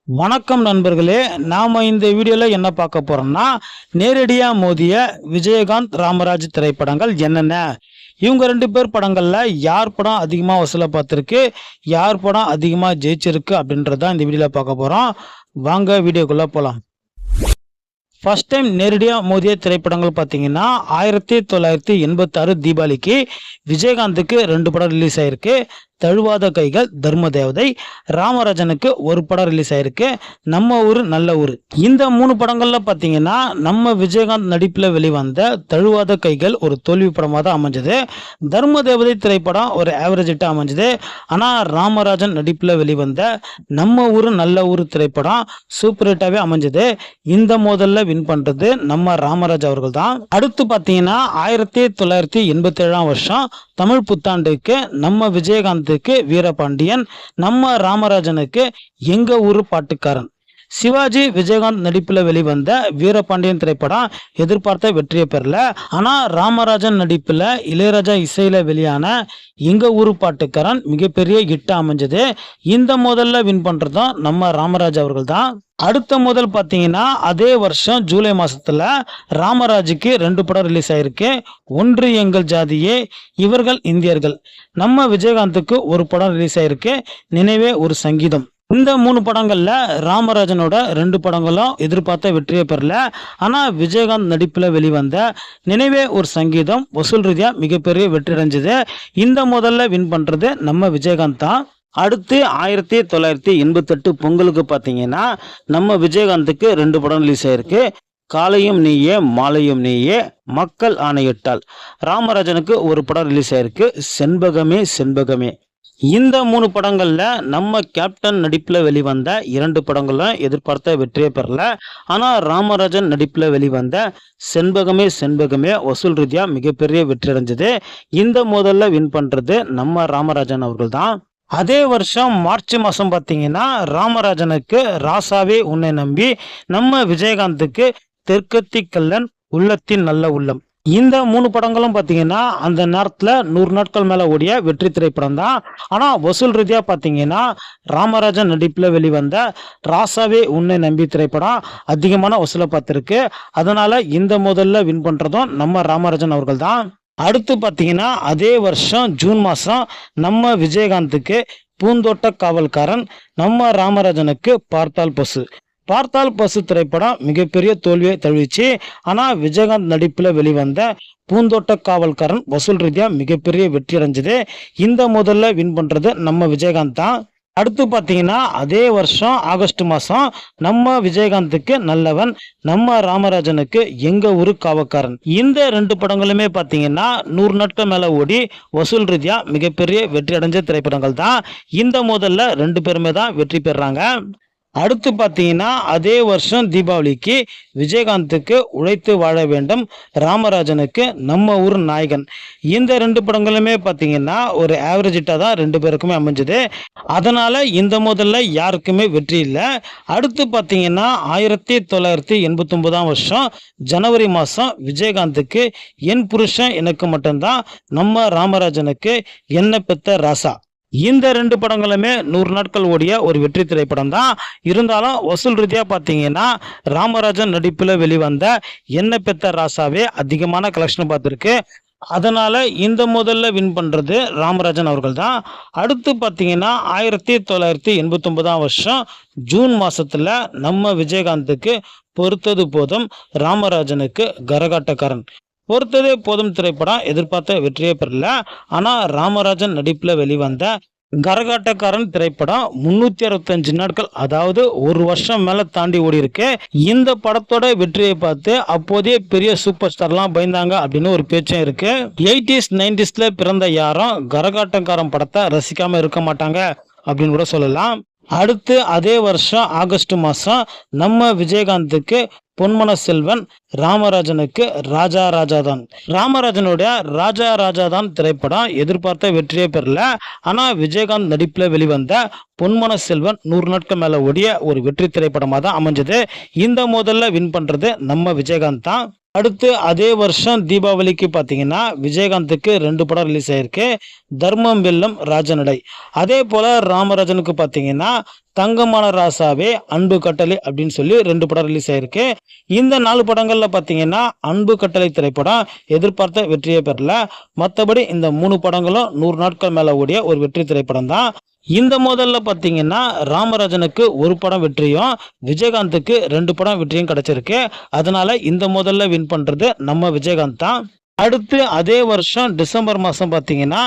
வணக்கம் நண்பர்களே, நாம இந்த வீடியோல என்ன பார்க்க போறோம்னா, நேரடியா மோதிய விஜயகாந்த் ராமராஜ் திரைப்படங்கள் என்னென்ன, இவங்க 2 பேர் படங்கள்ல யார் படம் அதிகமா வசூலை பார்த்திருக்கு, யார் படம் அதிகமா ஜெயிச்சிருக்கு அப்படின்றத இந்த வீடியோல பார்க்க போறோம். வாங்க வீடியோக்குள்ள போலாம். ஃபர்ஸ்ட் டைம் நேரடியா மோதிய திரைப்படங்கள் பார்த்தீங்கன்னா 1986 தீபாவளிக்கு விஜயகாந்துக்கு 2 படம் ரிலீஸ் ஆயிருக்கு. தழுவாத கைகள், தர்ம தேவதை. ராமராஜனுக்கு 1 படம் ரிலீஸ் ஆயிருக்கு, நம்ம ஊரு நல்ல ஊரு. இந்த 3 படங்கள்ல பார்த்தீங்கன்னா நம்ம விஜயகாந்த் நடிப்பில் வெளிவந்த தழுவாத கைகள் ஒரு தோல்வி படமாக தான் அமைஞ்சது. தர்ம தேவதை திரைப்படம் ஒரு ஆவரேஜ் ஹிட்டாக அமைஞ்சது. ஆனால் ராமராஜன் நடிப்பில் வெளிவந்த நம்ம ஊரு நல்ல ஊரு திரைப்படம் சூப்பர் ஹிட்டாகவே அமைஞ்சது. இந்த மோதல்ல வின் பண்றது நம்ம ராமராஜ் அவர்கள் தான். அடுத்து பார்த்தீங்கன்னா 1987 வருஷம் தமிழ் புத்தாண்டுக்கு நம்ம விஜயகாந்துக்கு வீரபாண்டியன், நம்ம ராமராஜனுக்கு எங்க ஊரு பாட்டுக்காரன். சிவாஜி விஜயகாந்த் நடிப்பில் வெளிவந்த வீரபாண்டியன் திரைப்படம் எதிர்பார்த்த வெற்றியை பெறல. ஆனா ராமராஜன் நடிப்பில் இளையராஜா இசையில வெளியான எங்க ஊரு பாட்டுக்காரன் மிகப்பெரிய ஹிட் அமைஞ்சது. இந்த முதல்ல வின் பண்றதும் நம்ம ராமராஜ் அவர்கள் தான். அடுத்த முதல் பார்த்தீங்கன்னா அதே வருஷம் ஜூலை மாசத்துல ராமராஜுக்கு 2 படம் ரிலீஸ் ஆயிருக்கு. ஒன்று எங்கள் ஜாதியே, இவர்கள் இந்தியர்கள். நம்ம விஜயகாந்துக்கு 1 படம் ரிலீஸ் ஆயிருக்கு, நினைவே ஒரு சங்கீதம். இந்த 3 படங்கள்ல ராமராஜனோட 2 படங்களும் எதிர்பார்த்த வெற்றியை பெறல. ஆனா விஜயகாந்த் நடிப்புல வெளிவந்த நினைவே ஒரு சங்கீதம் வசூல் ரீதியா மிகப்பெரிய வெற்றி அடைஞ்சது. இந்த முதல்ல வின் பண்றது நம்ம விஜயகாந்த் தான். அடுத்து 1988 பொங்கலுக்கு பார்த்தீங்கன்னா நம்ம விஜயகாந்துக்கு 2 படம் ரிலீஸ் ஆயிருக்கு. காலையும் நீயே, மாலையும் நீயே, மக்கள் ஆணையிட்டால். ராமராஜனுக்கு 1 படம் ரிலீஸ் ஆயிருக்கு, செண்பகமே செண்பகமே. இந்த 3 படங்கள்ல நம்ம கேப்டன் நடிப்புல வெளிவந்த 2 படங்களும் எதிர்பார்த்த வெற்றியை பெறல. ஆனா ராமராஜன் நடிப்புல வெளிவந்த செண்பகமே செண்பகமே வசூல் ரீதியா மிகப்பெரிய வெற்றி அடைஞ்சது. இந்த மோதல்ல வின் பண்றது நம்ம ராமராஜன் அவர்கள் தான். அதே வருஷம் மார்ச் மாசம் பார்த்தீங்கன்னா ராமராஜனுக்கு ராசாவே உன்னை நம்பி, நம்ம விஜயகாந்துக்கு தெற்கத்தி கல்லன், உள்ளத்தின் நல்ல உள்ளம். இந்த 3 படங்களும் பார்த்தீங்கன்னா அந்த நேரத்தில் 100 நாட்கள் மேலே ஓடிய வெற்றி திரைப்படம் தான். ஆனால் வசூல் ரீதியாக பார்த்தீங்கன்னா ராமராஜன் நடிப்பில் வெளிவந்த ராசாவே உன்னை நம்பி திரைப்படம் அதிகமான வசூலை பார்த்துருக்கு. அதனால இந்த முதல்ல வின் பண்ணுறதும் நம்ம ராமராஜன் அவர்கள் தான். அடுத்து பார்த்தீங்கன்னா அதே வருஷம் ஜூன் மாதம் நம்ம விஜயகாந்துக்கு பூந்தோட்ட காவல்காரன், நம்ம ராமராஜனுக்கு பார்த்தால் பசு. பார்த்தால் பசு திரைப்படம் மிகப்பெரிய தோல்வியை தழுவிச்சு. ஆனால் விஜயகாந்த் நடிப்பில் வெளிவந்த பூந்தோட்ட காவல்காரன் வசூல் ரீதியாக மிகப்பெரிய வெற்றி அடைஞ்சது. இந்த முதல்ல வின் பண்ணுறது நம்ம விஜயகாந்த் தான். அடுத்து பார்த்தீங்கன்னா அதே வருஷம் ஆகஸ்ட் மாதம் நம்ம விஜயகாந்துக்கு நல்லவன், நம்ம ராமராஜனுக்கு எங்க ஊரு காவக்காரன். இந்த 2 படங்களுமே பார்த்தீங்கன்னா 100 நாட்கள் மேலே ஓடி வசூல் ரீதியா மிகப்பெரிய வெற்றி அடைஞ்ச திரைப்படங்கள் தான். இந்த முதல்ல 2 பேருமே தான் வெற்றி பெறாங்க. அடுத்து பார்த்தீங்கன்னா அதே வருஷம் தீபாவளிக்கு விஜயகாந்துக்கு உழைத்து வாழ வேண்டும், ராமராஜனுக்கு நம்ம ஊர் நாயகன். இந்த 2 படங்களுமே பார்த்தீங்கன்னா ஒரு ஆவரேஜ் ஹிட்டாக தான் 2 பேருக்குமே அமைஞ்சது. அதனால இந்த முதல்ல யாருக்குமே வெற்றி இல்லை. அடுத்து பார்த்தீங்கன்னா 1989 வருஷம் ஜனவரி மாதம் விஜயகாந்துக்கு என் புருஷன் எனக்கு மட்டும்தான், நம்ம ராமராஜனுக்கு என்ன பெத்த ராசா. இந்த 2 படங்களுமே 100 நாட்கள் ஓடிய ஒரு வெற்றி திரைப்படம் தான். இருந்தாலும் வசூல் ரீதியா பார்த்தீங்கன்னா ராமராஜன் நடிப்பில் வெளிவந்த என்ன பெத்த ராசாவே அதிகமான கலெக்ஷன் பார்த்துருக்கு. அதனால இந்த முதல்ல வின் பண்றது ராமராஜன் அவர்கள் தான். அடுத்து பார்த்தீங்கன்னா 1989 வருஷம் ஜூன் மாசத்துல நம்ம விஜயகாந்துக்கு பொறுத்தது போதும், ராமராஜனுக்கு கரகாட்டக்காரன். பொறுத்ததே போதும் திரைப்படம் எதிர்பார்த்த வெற்றியை பெறல. ஆனா ராமராஜன் நடிப்புல வெளிவந்த கரகாட்டக்காரன் திரைப்படம் 365 நாட்கள், அதாவது 1 வருஷம் மேல தாண்டி ஓடி இருக்கு. இந்த படத்தோட வெற்றியை பார்த்து அப்போதைய பெரிய சூப்பர் ஸ்டார்லாம் பயந்தாங்க அப்படின்னு ஒரு பேச்சும் இருக்கு. 80s 90sல பிறந்த யாரும் கரகாட்டக்காரன் படத்தை ரசிக்காம இருக்க மாட்டாங்க அப்படின்னு கூட சொல்லலாம். அடுத்து அதே வருஷம் ஆகஸ்ட் மாதம் நம்ம விஜயகாந்துக்கு பொன்மன செல்வன், ராமராஜனுக்கு ராஜா ராஜாதான். ராமராஜனுடைய ராஜா ராஜாதான் திரைப்படம் எதிர்பார்த்த வெற்றியை பெறல. ஆனால் விஜயகாந்த் நடிப்பில் வெளிவந்த பொன்மன செல்வன் 100 நாட்கள் மேலே ஓடிய ஒரு வெற்றி திரைப்படமாக தான் அமைஞ்சது. இந்த முதல்ல வின் பண்ணுறது நம்ம விஜயகாந்த் தான். அடுத்து அதே வருஷம் தீபாவளிக்கு பார்த்தீங்கன்னா விஜயகாந்துக்கு 2 படம் ரிலீஸ் ஆயிருக்கு. தர்மம் வெல்லம் ராஜநடை. அதே போல ராமராஜனுக்கு பார்த்தீங்கன்னா தங்கமான ராசாவே, அன்பு கட்டளை அப்படின்னு சொல்லி 2 படம் ரிலீஸ் ஆயிருக்கு. இந்த 4 படங்கள்ல பார்த்தீங்கன்னா அன்பு கட்டளை திரைப்படம் எதிர்பார்த்த வெற்றியை பெறல. மற்றபடி இந்த 3 படங்களும் 100 நாட்கள் மேல ஓடிய ஒரு வெற்றி திரைப்படம் தான். இந்த மோதல்ல பார்த்தீங்கன்னா ராமராஜனுக்கு 1 படம் வெற்றியும் விஜயகாந்துக்கு 2 படம் வெற்றியும் கிடைச்சிருக்கு. அதனால இந்த மோதல்ல வின் பண்றது நம்ம விஜயகாந்த் தான். அடுத்து அதே வருஷம் டிசம்பர் மாதம் பார்த்தீங்கன்னா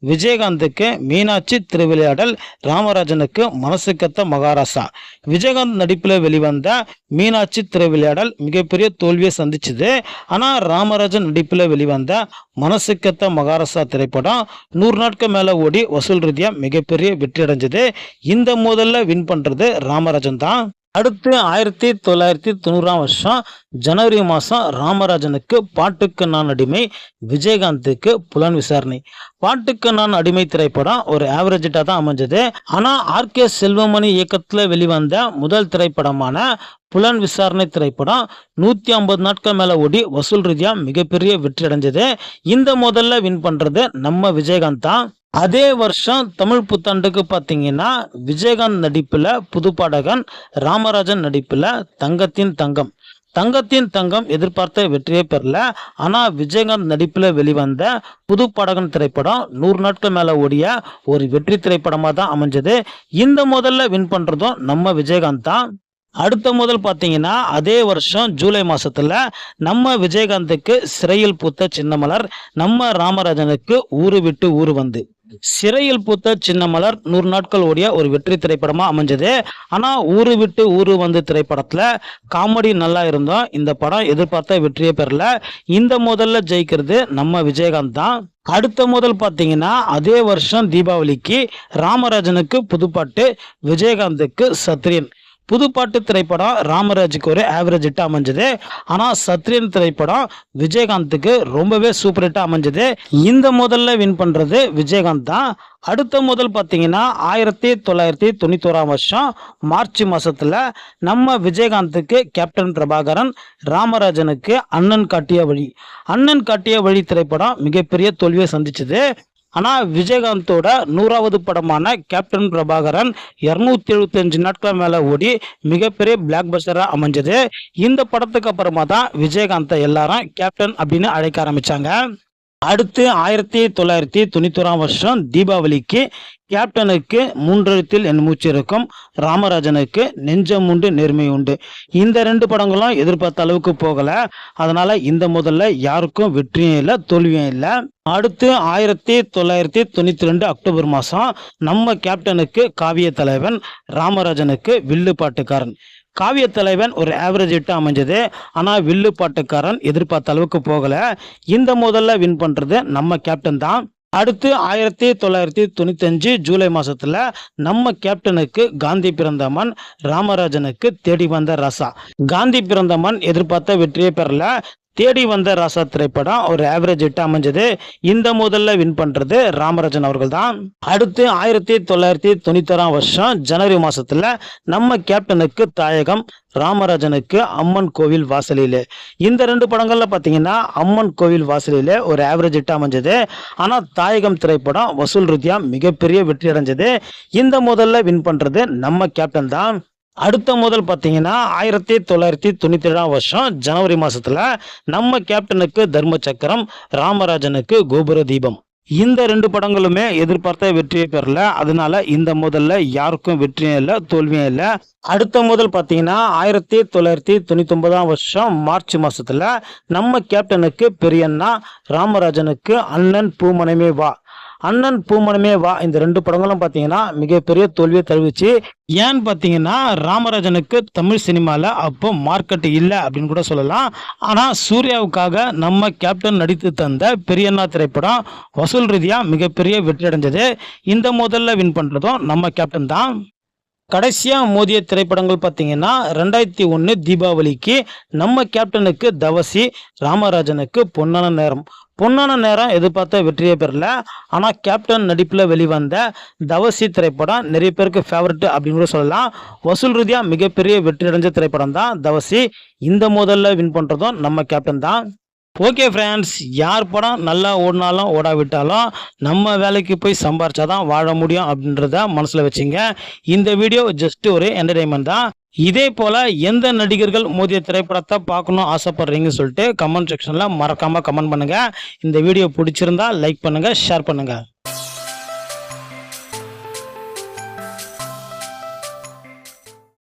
விஜயகாந்துக்கு மீனாட்சி திருவிளையாடல், ராமராஜனுக்கு மனசுக்கத்த மகாராசா. விஜயகாந்த் நடிப்பில் வெளிவந்த மீனாட்சி திருவிளையாடல் மிகப்பெரிய தோல்வியை சந்திச்சுது. ஆனால் ராமராஜன் நடிப்பில் வெளிவந்த மனசுக்கத்த மகாராசா திரைப்படம் 100 நாட்கள் மேலே ஓடி வசூல் ரீதியாக மிகப்பெரிய வெற்றி அடைஞ்சது. இந்த மோதலில் வின் பண்ணுறது ராமராஜன் தான். அடுத்து 1990 வருஷம் ஜனவரி மாதம் ராமராஜனுக்கு பாட்டுக்கு நான் அடிமை, விஜயகாந்துக்கு புலன் விசாரணை. பாட்டுக்கு நான் அடிமை திரைப்படம் ஒரு ஆவரேஜிட்டாக தான் அமைஞ்சது. ஆனால் ஆர்கே செல்வமணி இயக்கத்தில் வெளிவந்த முதல் திரைப்படமான புலன் விசாரணை திரைப்படம் 150 நாட்கள் மேலே ஓடி வசூல் ரீதியாக மிகப்பெரிய வெற்றி அடைஞ்சது. இந்த முதல்ல வின் பண்ணுறது நம்ம விஜயகாந்த் தான். அதே வருஷம் தமிழ் புத்தாண்டுக்கு பார்த்தீங்கன்னா விஜயகாந்த் நடிப்பில் புதுப்பாடகன், ராமராஜன் நடிப்பில் தங்கத்தின் தங்கம். தங்கத்தின் தங்கம் எதிர்பார்த்த வெற்றியை பெறல. ஆனால் விஜயகாந்த் நடிப்பில் வெளிவந்த புதுப்பாடகன் திரைப்படம் 100 நாட்கள் மேலே ஓடிய ஒரு வெற்றி திரைப்படமாக தான் அமைஞ்சது. இந்த முதல்ல வின் பண்ணுறதும் நம்ம விஜயகாந்த் தான். அடுத்த முதல் பார்த்தீங்கன்னா அதே வருஷம் ஜூலை மாதத்தில் நம்ம விஜயகாந்துக்கு சிறையில் பூத்த சின்னமலர், நம்ம ராமராஜனுக்கு ஊரு விட்டு ஊரு வந்து. சிறையில் பூத்த சின்னமலர் 100 நாட்கள் ஓடிய ஒரு வெற்றி திரைப்படமா அமைஞ்சது. ஆனா ஊரு விட்டு ஊரு வந்து திரைப்படத்துல காமெடி நல்லா இருந்தோம். இந்த படம் எதிர்பார்த்த வெற்றியை பெறல. இந்த முதல்ல ஜெயிக்கிறது நம்ம விஜயகாந்த் தான். அடுத்த முதல் பார்த்தீங்கன்னா அதே வருஷம் தீபாவளிக்கு ராமராஜனுக்கு புதுப்பாட்டு, விஜயகாந்துக்கு சத்ரியன். புதுப்பாட்டு திரைப்படம் ராமராஜுக்கு ஒரு ஆவரேஜ் ஹிட் அமைஞ்சது. ஆனால் சத்ரியன் திரைப்படம் விஜயகாந்துக்கு ரொம்பவே சூப்பர் ஹிட்டாக அமைஞ்சது. இந்த முதல்ல வின் பண்ணுறது விஜயகாந்த் தான். அடுத்த முதல் பார்த்தீங்கன்னா 1991 வருஷம் மார்ச் மாதத்தில் நம்ம விஜயகாந்துக்கு கேப்டன் பிரபாகரன், ராமராஜனுக்கு அண்ணன் காட்டிய வழி. அண்ணன் காட்டிய வழி திரைப்படம் மிகப்பெரிய தோல்வியை சந்திச்சது. ஆனால் விஜயகாந்தோட 100வது படமான கேப்டன் பிரபாகரன் 275 நாட்கள் மேலே ஓடி மிகப்பெரிய பிளாக் பஸ்டராக அமைஞ்சது. இந்த படத்துக்கு அப்புறமா தான் விஜயகாந்தை எல்லாரும் கேப்டன் அப்படின்னு அழைக்க ஆரம்பித்தாங்க. அடுத்து 1991 வருஷம் தீபாவளிக்கு கேப்டனுக்கு 3 எழுத்தில் என் மூச்சு இருக்கும், ராமராஜனுக்கு நெஞ்சம் உண்டு நேர்மை உண்டு. இந்த 2 படங்களும் எதிர்பார்த்த அளவுக்கு போகல. அதனால இந்த முதல்ல யாருக்கும் வெற்றியும் இல்லை, தோல்வியும் இல்லை. அடுத்து 1992 அக்டோபர் மாதம் நம்ம கேப்டனுக்கு காவிய தலைவன், ராமராஜனுக்கு வில்லு பாட்டுக்காரன். காவிய தலைவன் ஒரு ஆவரேஜ் ஹிட் அமைஞ்சது. ஆனால் வில்லு பாட்டுக்காரன் எதிர்பார்த்த அளவுக்கு போகல. இந்த முதல்ல வின் பண்ணுறது நம்ம கேப்டன் தான். அடுத்து 1995 ஜூலை மாதத்தில் நம்ம கேப்டனுக்கு காந்தி பிறந்தமன், ராமராஜனுக்கு தேடி வந்த ராசா. காந்தி பிறந்தமன் எதிர்பார்த்த வெற்றியை பெறல. தேடி வந்த ராசா திரைப்படம் ஒரு ஆவரேஜ் ஹிட் அமைஞ்சது. இந்த முதல்ல வின் பண்றது ராமராஜன் அவர்கள் தான். அடுத்து 1991 வருஷம் ஜனவரி மாசத்துல நம்ம கேப்டனுக்கு தாயகம், ராமராஜனுக்கு அம்மன் கோவில் வாசலிலே. இந்த 2 படங்கள்ல பாத்தீங்கன்னா அம்மன் கோவில் வாசலிலே ஒரு ஆவரேஜ் ஹிட் அமைஞ்சது. ஆனா தாயகம் திரைப்படம் வசூல் ரீதியா மிகப்பெரிய வெற்றி அடைஞ்சது. இந்த முதல்ல வின் பண்றது நம்ம கேப்டன் தான். அடுத்த முதல் பார்த்தீங்கன்னா 1997 வருஷம் ஜனவரி மாசத்துல நம்ம கேப்டனுக்கு தர்ம சக்கரம், ராமராஜனுக்கு கோபுர தீபம். இந்த 2 படங்களுமே எதிர்பார்த்த வெற்றியை பெறல. அதனால இந்த முதல்ல யாருக்கும் வெற்றியும் இல்லை, தோல்வியும் இல்லை. அடுத்த முதல் பார்த்தீங்கன்னா 1999 வருஷம் மார்ச் மாசத்துல நம்ம கேப்டனுக்கு பெரியண்ணா, ராமராஜனுக்கு அண்ணன் பூமனமே வா. அண்ணன் பூமனமே வா இந்த 2 படங்களும் பார்த்தீங்கன்னா மிகப்பெரிய தோல்வியை தழுவிச்சு. ஏன்னு பார்த்தீங்கன்னா ராமராஜனுக்கு தமிழ் சினிமாவில் அப்போ மார்க்கெட் இல்லை அப்படின்னு கூட சொல்லலாம். ஆனால் சூர்யாவுக்காக நம்ம கேப்டன் நடித்து தந்த பெரியண்ணா திரைப்படம் வசூல் ரீதியாக மிகப்பெரிய வெற்றி அடைஞ்சது. இந்த முதல்ல வின் பண்ணுறதும் நம்ம கேப்டன் தான். கடைசியாக மோதிய திரைப்படங்கள் பார்த்தீங்கன்னா 2001 தீபாவளிக்கு நம்ம கேப்டனுக்கு தவசி, ராமராஜனுக்கு பொன்னான நேரம். பொன்னான நேரம் எதிர்பார்த்த வெற்றியை பெறல. ஆனால் கேப்டன் நடிப்பில் வெளிவந்த தவசி திரைப்படம் நிறைய பேருக்கு ஃபேவரட் அப்படின்னு கூட சொல்லலாம். வசூல் ரீதியாக மிகப்பெரிய வெற்றி அடைஞ்ச திரைப்படம் தான் தவசி. இந்த மோதலில் வின் பண்ணுறதும் நம்ம கேப்டன் தான். ஓகே ஃப்ரெண்ட்ஸ், யார் படம் நல்லா ஓடினாலும் ஓடாவிட்டாலும் நம்ம வேலைக்கு போய் சம்பாரிச்சாதான் வாழ முடியும் அப்படின்றத மனசில் வச்சுங்க. இந்த வீடியோ ஜஸ்ட் ஒரு என்டர்டைன்மெண்ட் தான். இதே போல் எந்த நடிகர்கள் மோதிய திரைப்படத்தை பார்க்கணும் ஆசைப்படுறீங்கன்னு சொல்லிட்டு கமெண்ட் செக்ஷனில் மறக்காமல் கமெண்ட் பண்ணுங்கள். இந்த வீடியோ பிடிச்சிருந்தா லைக் பண்ணுங்கள், ஷேர் பண்ணுங்கள்.